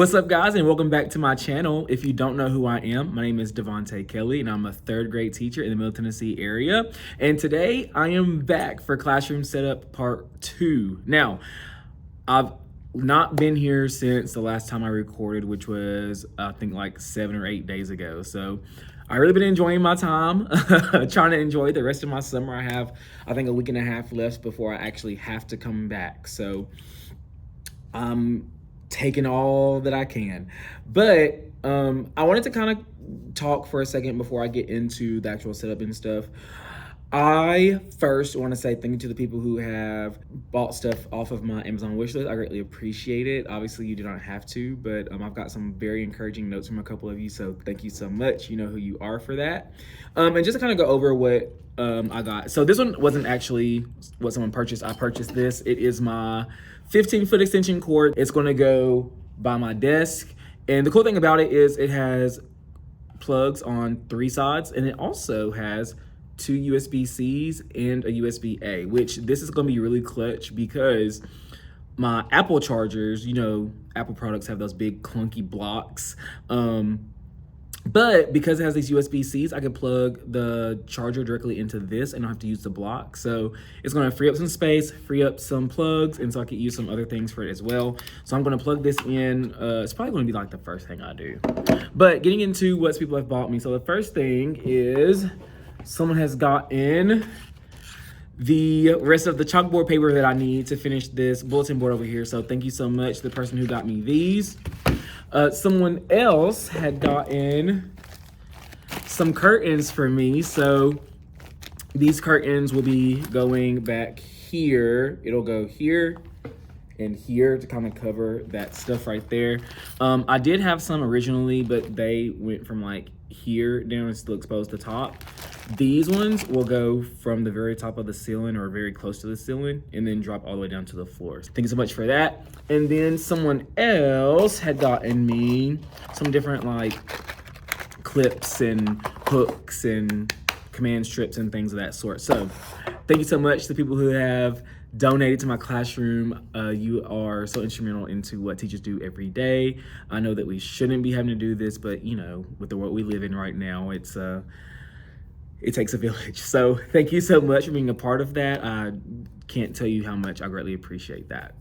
What's up, guys, and welcome back to my channel. If you don't know who I am, my name is Devontae Kelly, and I'm a third grade teacher in the Middle Tennessee area. And today I am back for Classroom Setup Part 2. Now, I've not been here since the last time I recorded, which was, I think, like 7 or 8 days ago. So I really been enjoying my time, trying to enjoy the rest of my summer. I have, I think, a week and a half left before I actually have to come back. So I'm taking all that I can. But I wanted to kind of talk for a second before I get into the actual setup and stuff. I first want to say thank you to the people who have bought stuff off of my Amazon wishlist. I greatly appreciate it. Obviously, you do not have to, but I've got some very encouraging notes from a couple of you, so thank you so much. You know who you are for that. And just to kind of go over what I got. So this one wasn't actually what someone purchased. I purchased this. It is my 15-foot extension cord. It's going to go by my desk. And the cool thing about it is it has plugs on 3 sides, and it also has 2 USB-Cs and a USB-A, which this is going to be really clutch because my Apple chargers, you know, Apple products have those big clunky blocks. But because it has these USB-Cs, I can plug the charger directly into this and don't have to use the block. So it's going to free up some space, free up some plugs, and so I can use some other things for it as well. So I'm going to plug this in. It's probably going to be like the first thing I do. But getting into what people have bought me. So the first thing is someone has gotten the rest of the chalkboard paper that I need to finish this bulletin board over here. So thank you so much to the person who got me these. Someone else had gotten some curtains for me. So these curtains will be going back here. It'll go here and here to kind of cover that stuff right there. I did have some originally, but they went from like here down and still exposed the top. These ones will go from the very top of the ceiling or very close to the ceiling and then drop all the way down to the floor. Thank you so much for that. And then someone else had gotten me some different like clips and hooks and command strips and things of that sort. So thank you so much to people who have donated to my classroom. You are so instrumental into what teachers do every day. I know that we shouldn't be having to do this, but you know, with the world we live in right now, it takes a village. So thank you so much for being a part of that. I can't tell you how much I greatly appreciate that.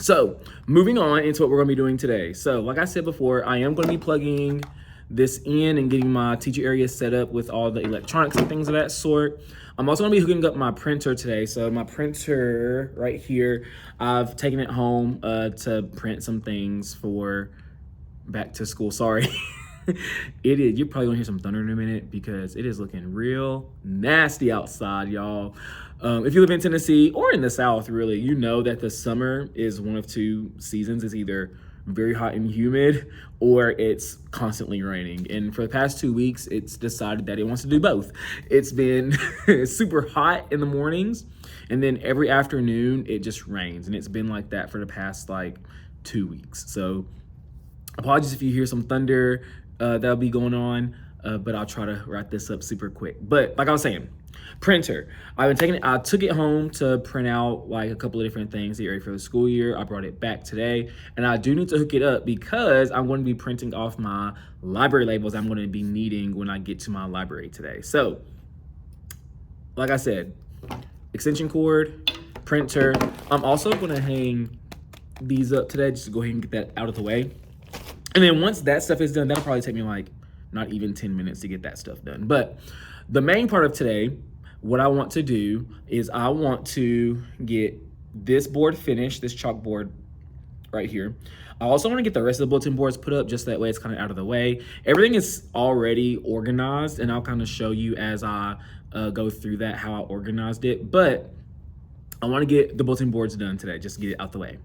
So moving on into what we're gonna be doing today. So like I said before, I am gonna be plugging this in and getting my teacher area set up with all the electronics and things of that sort. I'm also gonna be hooking up my printer today. So my printer right here, I've taken it home to print some things for back to school. Sorry. It is. You're probably gonna hear some thunder in a minute because it is looking real nasty outside, y'all. If you live in Tennessee or in the South, really, you know that the summer is one of 2 seasons. It's either very hot and humid or it's constantly raining. And for the past 2 weeks, it's decided that it wants to do both. It's been super hot in the mornings, and then every afternoon it just rains. And it's been like that for the past like 2 weeks. So apologies if you hear some thunder. That'll be going on, but I'll try to wrap this up super quick. But like I was saying, printer. I took it home to print out like a couple of different things to get ready for the school year. I brought it back today, and I do need to hook it up because I'm going to be printing off my library labels I'm going to be needing when I get to my library today. So, like I said, extension cord, printer. I'm also going to hang these up today just to go ahead and get that out of the way. And then once that stuff is done, that'll probably take me like not even 10 minutes to get that stuff done. But the main part of today, what I want to do is I want to get this board finished, this chalkboard right here. I also want to get the rest of the bulletin boards put up just that way it's kind of out of the way. Everything is already organized, and I'll kind of show you as I go through that how I organized it. But I want to get the bulletin boards done today, just to get it out the way.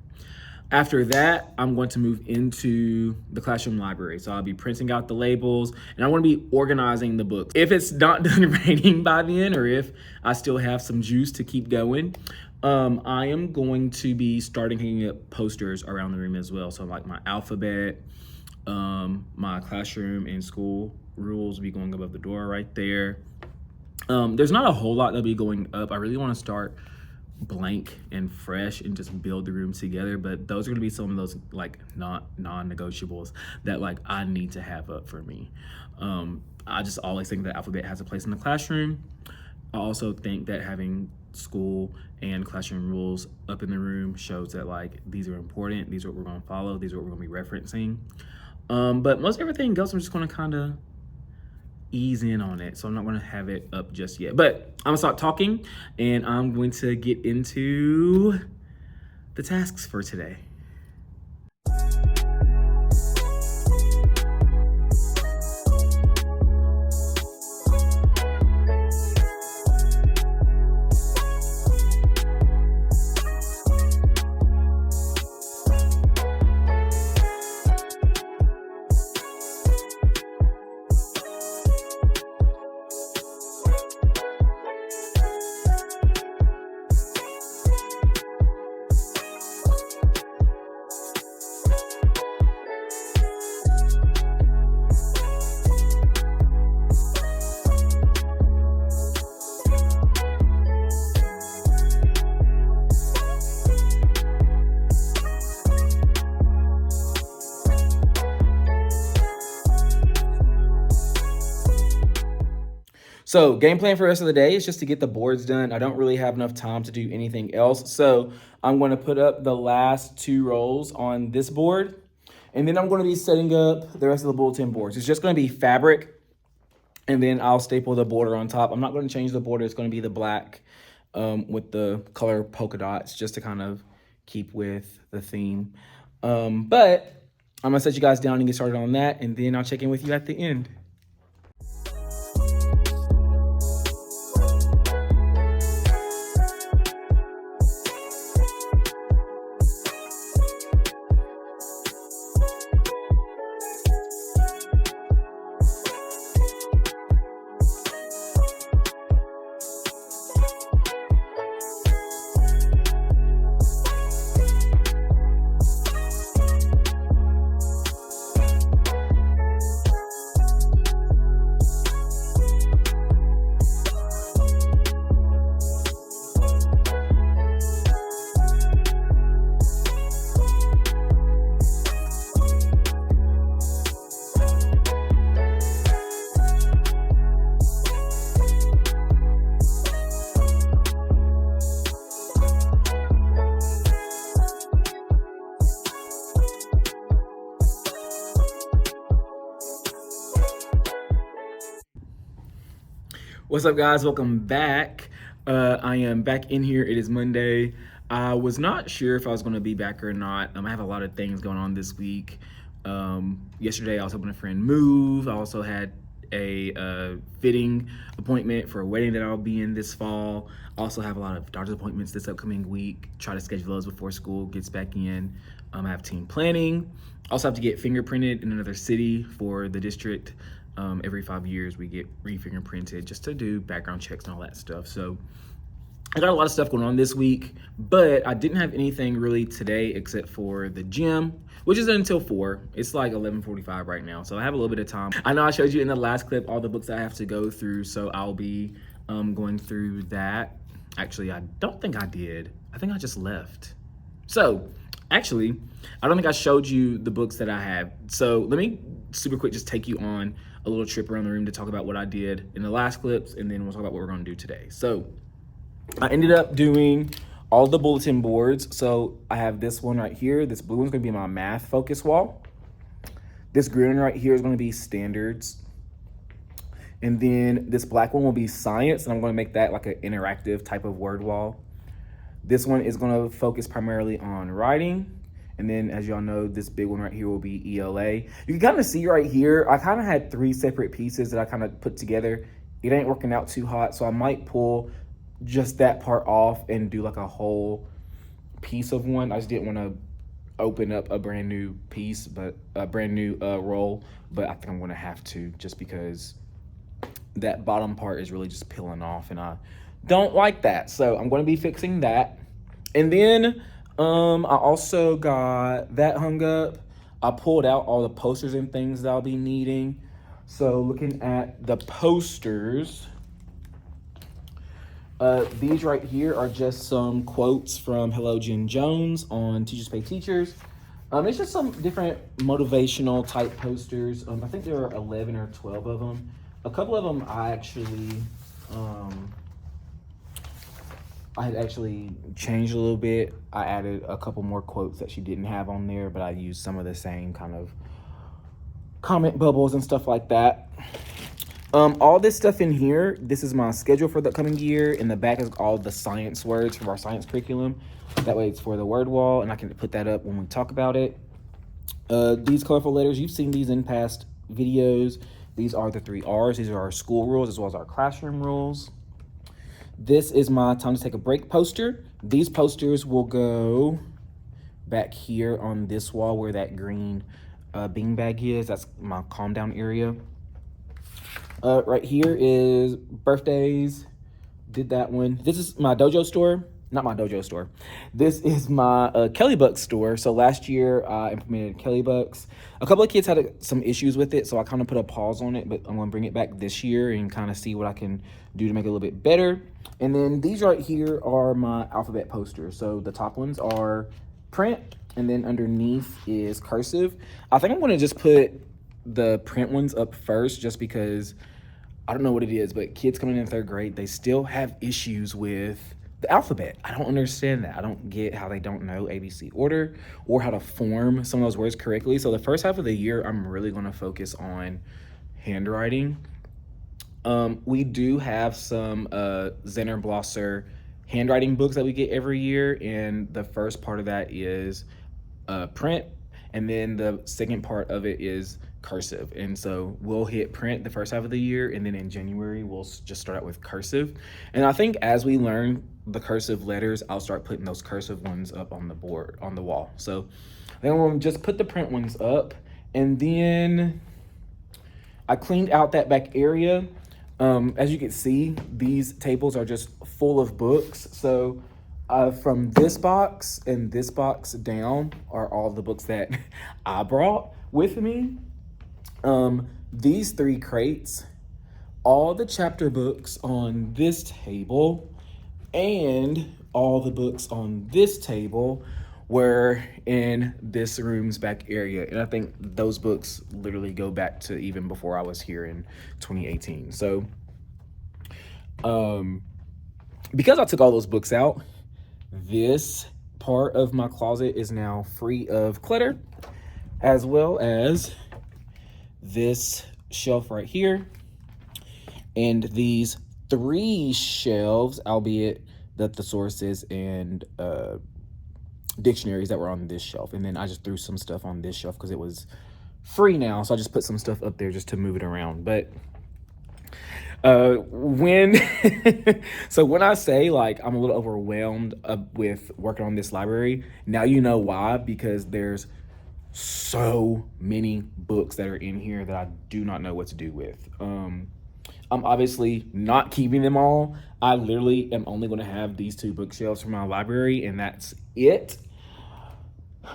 After that, I'm going to move into the classroom library. So I'll be printing out the labels, and I want to be organizing the books. If it's not done raining by then, or if I still have some juice to keep going, I am going to be starting hanging up posters around the room as well. So like my alphabet, my classroom and school rules will be going above the door right there. There's not a whole lot that'll be going up. I really want to start blank and fresh and just build the room together. But those are gonna be some of those like non-negotiables that like I need to have up for me. I just always think that alphabet has a place in the classroom. I also think that having school and classroom rules up in the room shows that like these are important, these are what we're gonna follow, these are what we're gonna be referencing. But most everything else I'm just gonna kind of ease in on it, so I'm not gonna have it up just yet. But I'm gonna stop talking and I'm going to get into the tasks for today. So game plan for the rest of the day is just to get the boards done. I don't really have enough time to do anything else. So I'm going to put up the last 2 rows on this board. And then I'm going to be setting up the rest of the bulletin boards. It's just going to be fabric. And then I'll staple the border on top. I'm not going to change the border. It's going to be the black with the color polka dots just to kind of keep with the theme. But I'm going to set you guys down and get started on that. And then I'll check in with you at the end. What's up, guys? Welcome back. I am back in here. It is Monday. I was not sure if I was going to be back or not. I have a lot of things going on this week. Yesterday, I was helping a friend move. I also had a fitting appointment for a wedding that I'll be in this fall. I also have a lot of doctor's appointments this upcoming week. Try to schedule those before school gets back in. I have team planning. I also have to get fingerprinted in another city for the district. Every 5 years we get re-fingerprinted just to do background checks and all that stuff. So I got a lot of stuff going on this week, but I didn't have anything really today except for the gym, which is until 4. It's like 11:45 right now, so I have a little bit of time. I know I showed you in the last clip all the books I have to go through, so I'll be going through that. Actually, I don't think I did. I think I just left. So actually, I don't think I showed you the books that I have. So let me super quick just take you on a little trip around the room to talk about what I did in the last clips, and then we'll talk about what we're gonna do today. So I ended up doing all the bulletin boards. So I have this one right here. This blue one's gonna be my math focus wall. This green one right here is gonna be standards. And then this black one will be science, and I'm gonna make that like an interactive type of word wall. This one is gonna focus primarily on writing. And then, as y'all know, this big one right here will be ELA. You can kind of see right here, I kind of had 3 separate pieces that I kind of put together. It ain't working out too hot, so I might pull just that part off and do like a whole piece of one. I just didn't want to open up a brand new piece, but a brand new roll, but I think I'm gonna have to, just because that bottom part is really just peeling off and I don't like that. So I'm gonna be fixing that. And then I also got that hung up. I pulled out all the posters and things that I'll be needing. So looking at the posters, These right here are just some quotes from Hello Jen Jones on Teachers Pay Teachers. It's just some different motivational type posters. I think there are 11 or 12 of them. A couple of them I had actually changed a little bit. I added a couple more quotes that she didn't have on there, but I used some of the same kind of comment bubbles and stuff like that. All this stuff in here, this is my schedule for the coming year. In the back is all the science words from our science curriculum. That way it's for the word wall, and I can put that up when we talk about it. These colorful letters, you've seen these in past videos. These are the 3 R's. These are our school rules as well as our classroom rules. This is my time to take a break poster. These posters will go back here on this wall where that green beanbag is. That's my calm down area. Right here is birthdays. Did that one. This is my dojo store. Not my dojo store. This is my Kelly Bucks store. So last year I implemented Kelly Bucks. A couple of kids had some issues with it, so I kind of put a pause on it, but I'm going to bring it back this year and kind of see what I can do to make it a little bit better. And then these right here are my alphabet posters. So the top ones are print, and then underneath is cursive. I think I'm going to just put the print ones up first just because I don't know what it is, but kids coming in 3rd grade, they still have issues with the alphabet. I don't understand that. I don't get how they don't know ABC order or how to form some of those words correctly. So the first half of the year, I'm really going to focus on handwriting. We do have some Zenner Blosser handwriting books that we get every year, and the first part of that is print, and then the second part of it is cursive. And so we'll hit print the first half of the year, and then in January we'll just start out with cursive. And I think as we learn the cursive letters, I'll start putting those cursive ones up on the board, on the wall. So then we'll just put the print ones up, and then I cleaned out that back area. As you can see, these tables are just full of books. So from this box and this box down are all the books that I brought with me. These 3 crates, all the chapter books on this table and all the books on this table were in this room's back area. And I think those books literally go back to even before I was here in 2018. So because I took all those books out, this part of my closet is now free of clutter, as well as this shelf right here and these 3 shelves, albeit the thesaurus and dictionaries that were on this shelf. And then I just threw some stuff on this shelf because it was free now, so I just put some stuff up there just to move it around. But when I say like I'm a little overwhelmed with working on this library, now you know why, because there's so many books that are in here that I do not know what to do with. I'm obviously not keeping them all. I literally am only going to have these 2 bookshelves for my library, and that's it.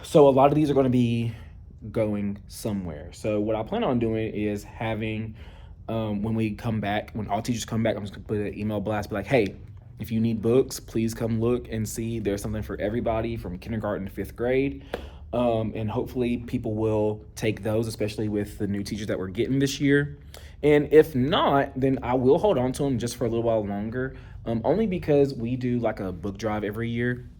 So a lot of these are going to be going somewhere. So what I plan on doing is having, when we come back, when all teachers come back, I'm just going to put an email blast, be like, hey, if you need books, please come look and see. There's something for everybody from kindergarten to 5th grade. And hopefully people will take those, especially with the new teachers that we're getting this year. And if not, then I will hold on to them just for a little while longer, only because we do like a book drive every year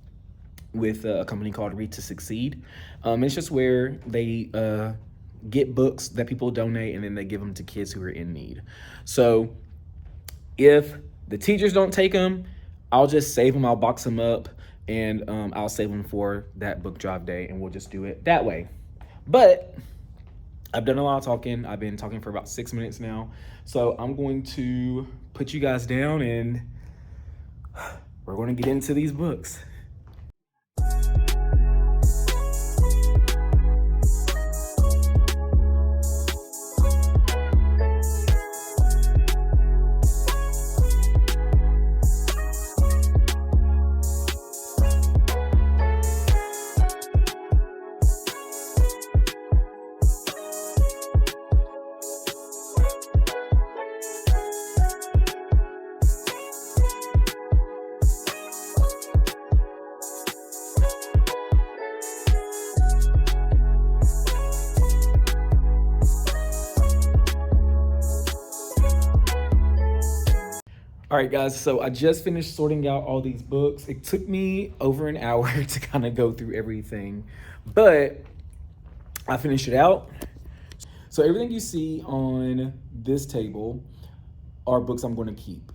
with a company called Read to Succeed. It's just where they get books that people donate, and then they give them to kids who are in need. So if the teachers don't take them, I'll just save them, I'll box them up, and I'll save them for that book drive day, and we'll just do it that way. But I've done a lot of talking. I've been talking for about 6 minutes now. So I'm going to put you guys down, and we're going to get into these books. All right, guys, so I just finished sorting out all these books. It took me over an hour to kind of go through everything, but I finished it out. So everything you see on this table are books I'm going to keep.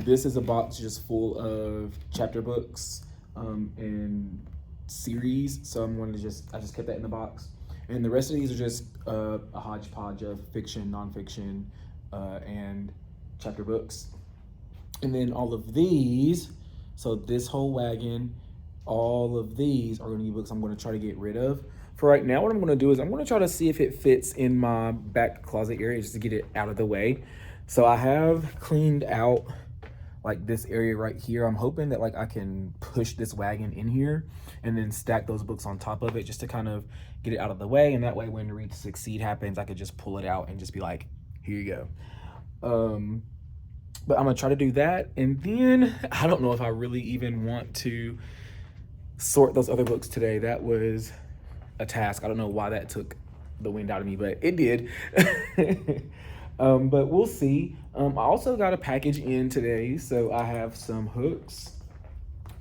This is a box just full of chapter books and series. So I just kept that in the box. And the rest of these are just a hodgepodge of fiction, nonfiction, and chapter books. And then all of these, so this whole wagon, all of these are going to be books I'm going to try to get rid of. For right now, what I'm going to do is I'm going to try to see if it fits in my back closet area just to get it out of the way. So I have cleaned out like this area right here. I'm hoping that like I can push this wagon in here and then stack those books on top of it just to kind of get it out of the way. And that way when Read to Succeed happens, I could just pull it out and just be like, here you go. But I'm gonna try to do that. And then I don't know if I really even want to sort those other books today. That was a task. I don't know why that took the wind out of me, but it did. But we'll see. I also got a package in today. So I have some hooks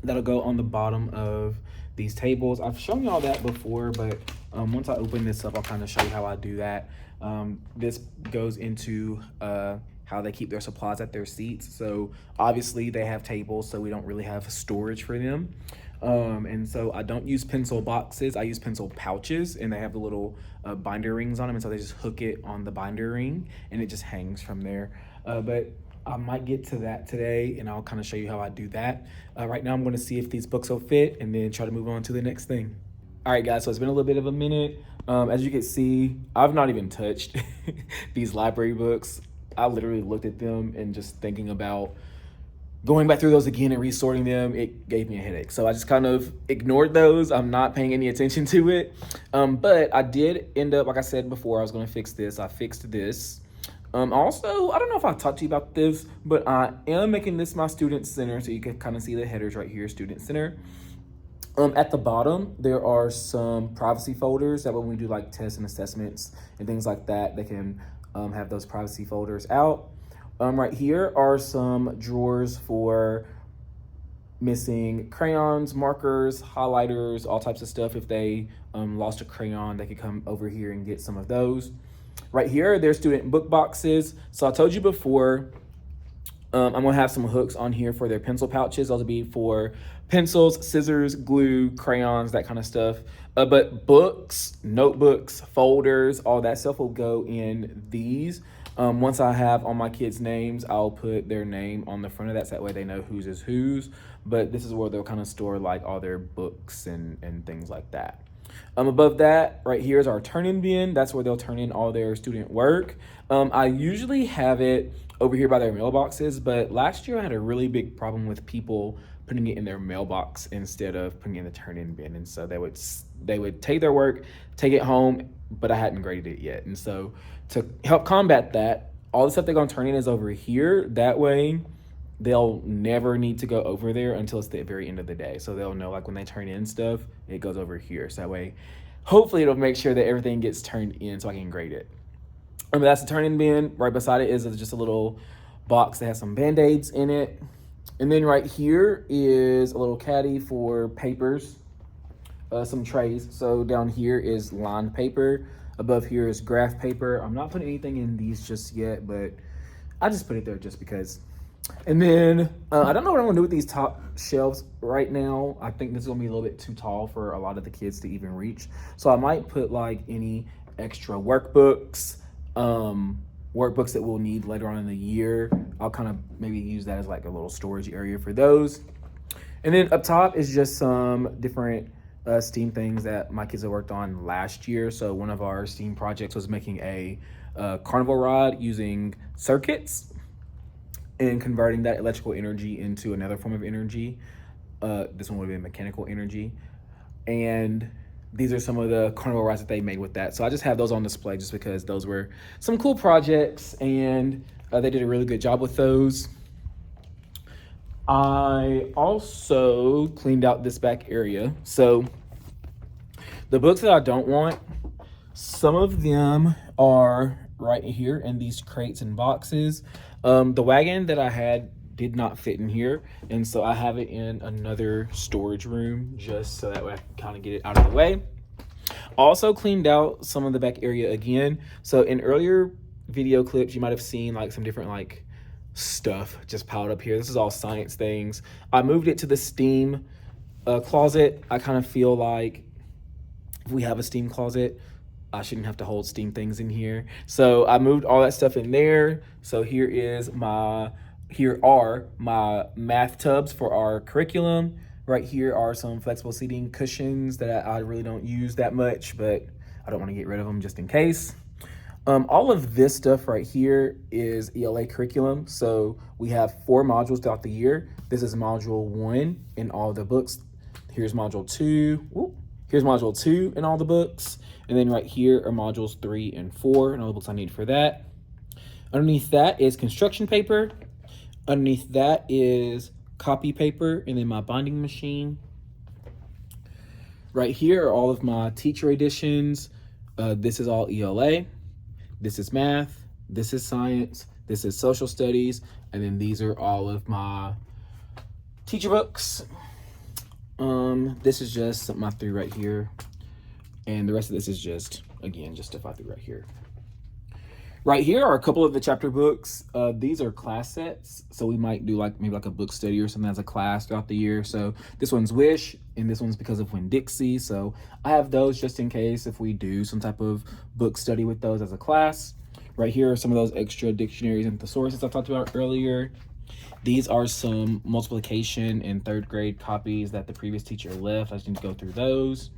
that'll go on the bottom of these tables. I've shown y'all that before, but once I open this up, I'll kind of show you how I do that. This goes into how they keep their supplies at their seats. So obviously they have tables, so we don't really have storage for them. And so I don't use pencil boxes. I use pencil pouches, and they have the little binder rings on them. And so they just hook it on the binder ring and it just hangs from there. But I might get to that today and I'll kind of show you how I do that. Right now I'm going to see if these books will fit and then try to move on to the next thing. All right, guys, so it's been a little bit of a minute. As you can see, I've not even touched these library books. I literally looked at them and just thinking about going back through those again and resorting them, it gave me a headache. So I just kind of ignored those. I'm not paying any attention to it. But I did end up, like I said before, I was going to fix this. I fixed this. Also, I don't know if I talked to you about this, but I am making this my student center. So you can kind of see the headers right here, student center. At the bottom, there are some privacy folders that when we do like tests and assessments and things like that, they can have those privacy folders out. Right here are some drawers for missing crayons, markers, highlighters, all types of stuff. If they lost a crayon, they could come over here and get some of those. Right here, there's student book boxes. So I told you before, I'm gonna have some hooks on here for their pencil pouches. Those will be for pencils, scissors, glue, crayons, that kind of stuff. But books, notebooks, folders, all that stuff will go in these. Once I have all my kids' names, I'll put their name on the front of that, so that way they know whose is whose. But this is where they'll kind of store like all their books and things like that. Above that, right here is our turn-in bin. That's where they'll turn in all their student work. I usually have it over here by their mailboxes, but last year I had a really big problem with people putting it in their mailbox instead of putting it in the turn-in bin. And so they would take their work, take it home, but I hadn't graded it yet. And so to help combat that, all the stuff they're gonna turn in is over here. That way they'll never need to go over there until it's the very end of the day. So they'll know like when they turn in stuff, it goes over here. So that way, hopefully it'll make sure that everything gets turned in so I can grade it. But that's the turn-in bin. Right beside it is just a little box that has some Band-Aids in it. And then right here is a little caddy for papers, some trays. So down here is lined paper. Above here is graph paper. I'm not putting anything in these just yet, but I just put it there just because. And then I don't know what I'm gonna do with these top shelves right now. I think this is gonna be a little bit too tall for a lot of the kids to even reach. So I might put like any extra workbooks, workbooks that we'll need later on in the year. I'll kind of maybe use that as like a little storage area for those. And then up top is just some different STEAM things that my kids have worked on last year. So one of our STEAM projects was making a carnival ride using circuits and converting that electrical energy into another form of energy. This one would be mechanical energy. And these are some of the carnival rides that they made with that. So I just have those on display just because those were some cool projects and they did a really good job with those. I also cleaned out this back area. So the books that I don't want, some of them are right here in these crates and boxes. The wagon that I had did not fit in here, and so I have it in another storage room just so that way I can kind of get it out of the way. Also cleaned out some of the back area again. So in earlier video clips, you might have seen like some different like stuff just piled up here. This is all science things. I moved it to the steam closet. I kind of feel like if we have a steam closet, I shouldn't have to hold steam things in here. So I moved all that stuff in there. So here are my math tubs for our curriculum. Right here are some flexible seating cushions that I really don't use that much, but I don't want to get rid of them just in case. All of this stuff right here is ELA curriculum. So we have 4 modules throughout the year. This is module 1 in all the books. Here's module 2. Here's module 2 in all the books. And then right here are modules 3 and 4 and all the books I need for that. Underneath that is construction paper. Underneath that is copy paper and then my binding machine. Right here are all of my teacher editions. This is all ELA. This is math. This is science. This is social studies. And then these are all of my teacher books. This is just my 3 right here. And the rest of this is just, again, just stuff I threw right here. Right here are a couple of the chapter books. These are class sets. So we might do like maybe like a book study or something as a class throughout the year. So this one's Wish and this one's Because of Winn-Dixie. So I have those just in case if we do some type of book study with those as a class. Right here are some of those extra dictionaries and thesauruses I talked about earlier. These are some multiplication and 3rd grade copies that the previous teacher left. I just need to go through those.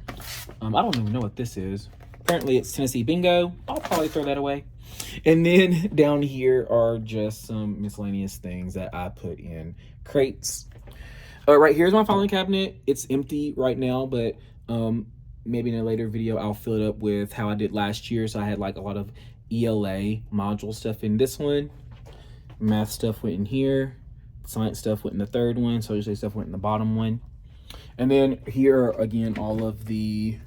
I don't even know what this is. Apparently it's Tennessee Bingo. I'll probably throw that away. And then down here are just some miscellaneous things that I put in crates. Right here's my filing cabinet. It's empty right now, but maybe in a later video I'll fill it up with how I did last year. So I had like a lot of ELA module stuff in this one. Math stuff went in here. Science stuff went in the 3rd one. Social stuff went in the bottom one. And then here are, again, all of the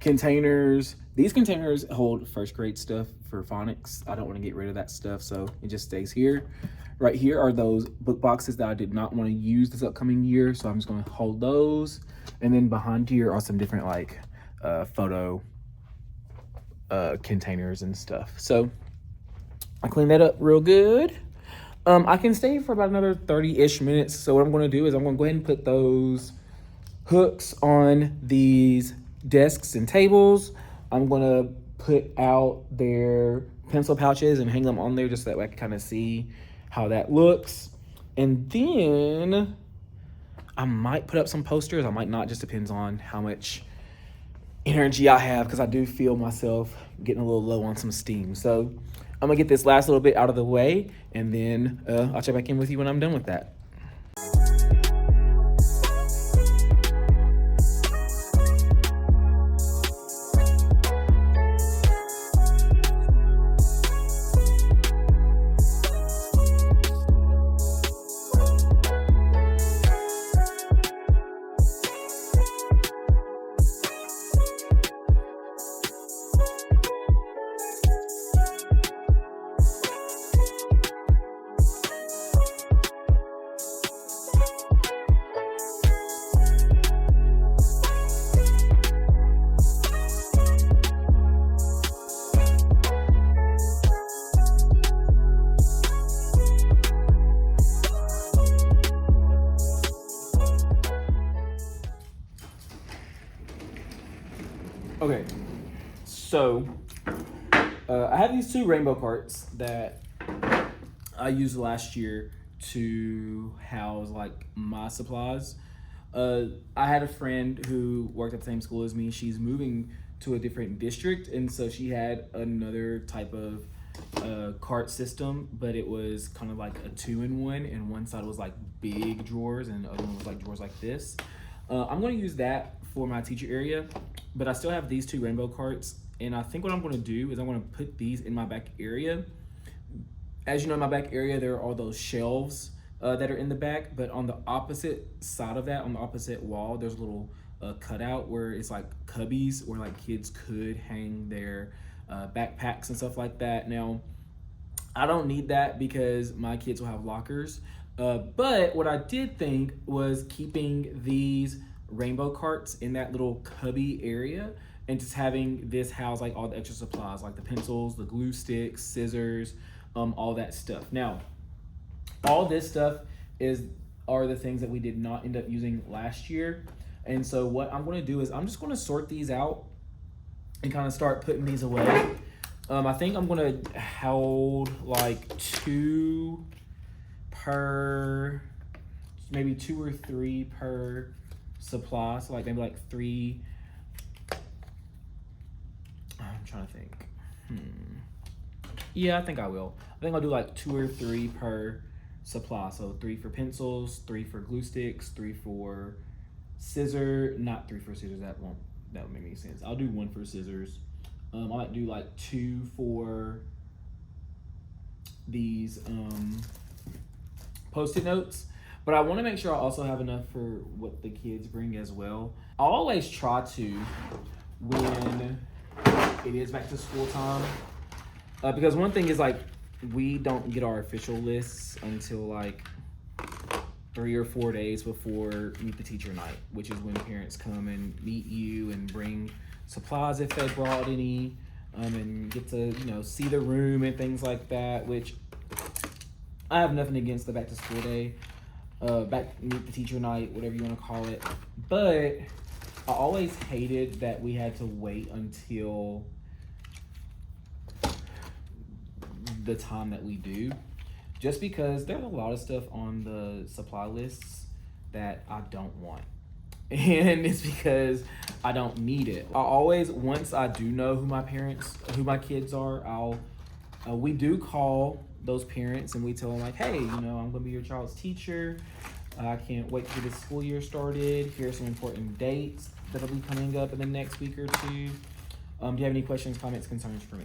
containers. These containers hold 1st grade stuff for phonics. I don't want to get rid of that stuff, so it just stays here. Right here are those book boxes that I did not want to use this upcoming year, so I'm just going to hold those. And then behind here are some different like photo containers and stuff. So I cleaned that up real good. I can stay for about another 30-ish minutes. So what I'm going to do is I'm going to go ahead and put those hooks on these desks and tables. I'm going to put out their pencil pouches and hang them on there just so that way I can kind of see how that looks. And then I might put up some posters. I might not, just depends on how much energy I have, because I do feel myself getting a little low on some steam. So I'm gonna get this last little bit out of the way, and then I'll check back in with you when I'm done with that. Okay, so I have these 2 rainbow carts that I used last year to house like my supplies. I had a friend who worked at the same school as me. She's moving to a different district, and so she had another type of cart system, but it was kind of like a 2-in-1, and one side was like big drawers and the other one was like drawers like this. I'm going to use that for my teacher area, but I still have these 2 rainbow carts, and I think what I'm going to do is I'm going to put these in my back area. As you know, in my back area there are all those shelves that are in the back, but on the opposite side of that, on the opposite wall, there's a little cutout where it's like cubbies where like kids could hang their backpacks and stuff like that. Now I don't need that because my kids will have lockers, But what I did think was keeping these rainbow carts in that little cubby area and just having this house like all the extra supplies like the pencils, the glue sticks, scissors, all that stuff. Now, all this stuff are the things that we did not end up using last year. And so what I'm going to do is I'm just going to sort these out and kind of start putting these away. I think I'm going to hold like 2 per, maybe 2 or 3 per supply. So like maybe like 3. I'm trying to think. Yeah, I think I will. I think I'll do like 2 or 3 per supply. So 3 for pencils, 3 for glue sticks, 3 for not 3 for scissors. That would make any sense. I'll do 1 for scissors. I might do like 2 for these Post-it notes, but I want to make sure I also have enough for what the kids bring as well. I always try to, when it is back to school time, because one thing is like we don't get our official lists until like 3 or 4 days before Meet the Teacher night, which is when parents come and meet you and bring supplies if they brought any, and get to see the room and things like that, which I have nothing against the back to school day, Meet the Teacher night, whatever you want to call it. But I always hated that we had to wait until the time that we do, just because there's a lot of stuff on the supply lists that I don't want. And it's because I don't need it. I always, once I do know who my kids are, we do call those parents and we tell them like, hey, I'm gonna be your child's teacher. I can't wait to get this school year started. Here are some important dates that'll be coming up in the next week or 2. Do you have any questions, comments, concerns for me?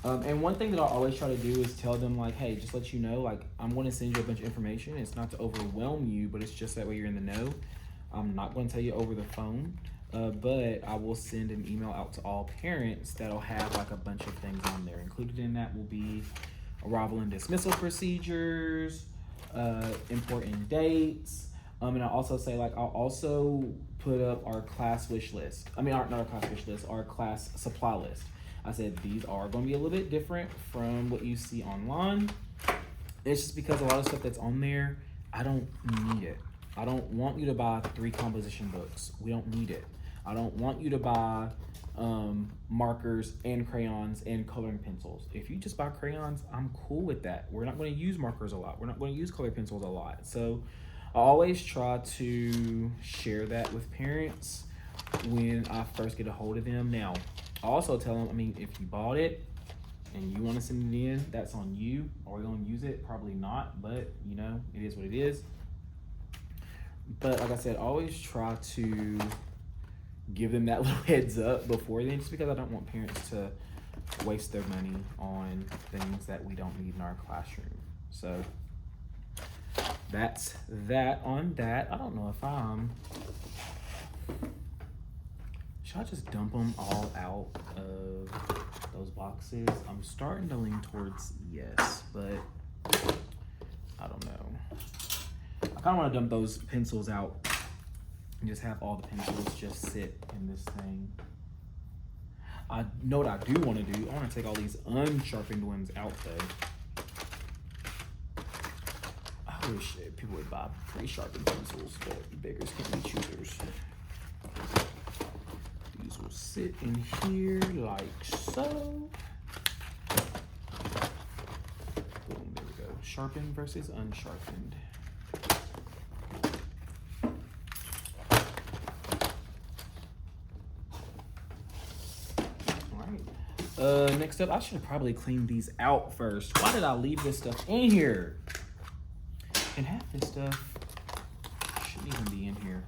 And one thing that I always try to do is tell them like, hey, just let you know, like I'm going to send you a bunch of information. It's not to overwhelm you, but it's just that way you're in the know. I'm not going to tell you over the phone, but I will send an email out to all parents that'll have like a bunch of things on there. Included in that will be arrival and dismissal procedures, important dates, and I also say like I'll also put up our class wish list. Not our class wish list, our class supply list. I said these are going to be a little bit different from what you see online. It's just because a lot of stuff that's on there, I don't need it. I don't want you to buy 3 composition books. We don't need it. I don't want you to buy markers and crayons and coloring pencils. If you just buy crayons, I'm cool with that. We're not going to use markers a lot. We're not going to use color pencils a lot. So I always try to share that with parents when I first get a hold of them. Now, I also tell them, if you bought it and you want to send it in, that's on you. Are we going to use it? Probably not, but it is what it is. But like I said, always try to give them that little heads up before then, just because I don't want parents to waste their money on things that we don't need in our classroom. So that's that on that. I don't know if should I just dump them all out of those boxes? I'm starting to lean towards yes, but I don't know. I kind of want to dump those pencils out and just have all the pencils just sit in this thing. I know what I do want to do. I want to take all these unsharpened ones out though. I wish people would buy pre-sharpened pencils, but beggars can't be choosers. These will sit in here like so. Boom, there we go. Sharpened versus unsharpened. Next up, I should have probably cleaned these out first. Why did I leave this stuff in here? And half this stuff shouldn't even be in here.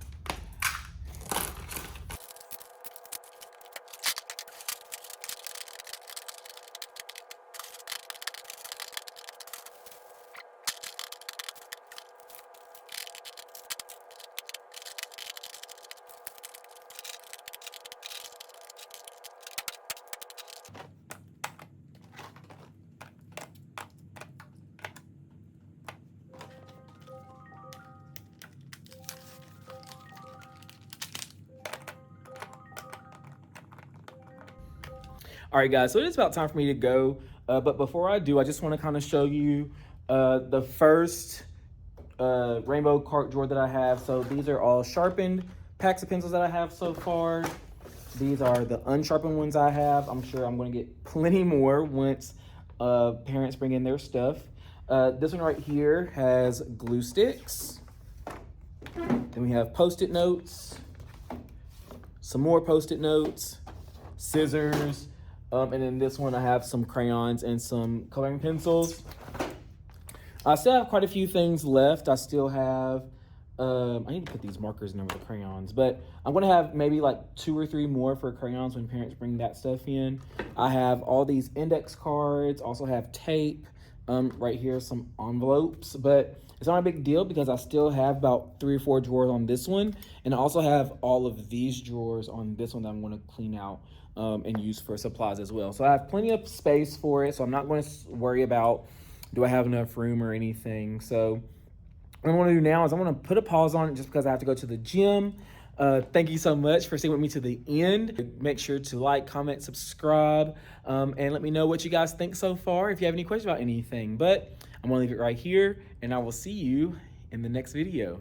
All right, guys, so it's about time for me to go. But before I do, I just want to kind of show you the first rainbow cart drawer that I have. So these are all sharpened packs of pencils that I have so far. These are the unsharpened ones I have. I'm sure I'm going to get plenty more once parents bring in their stuff. This one right here has glue sticks. Then we have Post-it notes, some more Post-it notes, scissors, and then this one I have some crayons and some coloring pencils. I still have quite a few things left. I still have, I need to put these markers in over the crayons, but I'm gonna have maybe like 2 or 3 more for crayons when parents bring that stuff in. I have all these index cards, also have tape, right here, some envelopes, but it's not a big deal because I still have about 3 or 4 drawers on this one. And I also have all of these drawers on this one that I'm gonna clean out and use for supplies as well. So I have plenty of space for it. So I'm not going to worry about, do I have enough room or anything? So what I want to do now is I want to put a pause on it just because I have to go to the gym. Thank you so much for staying with me to the end. Make sure to like, comment, subscribe, and let me know what you guys think so far if you have any questions about anything. But I'm going to leave it right here, and I will see you in the next video.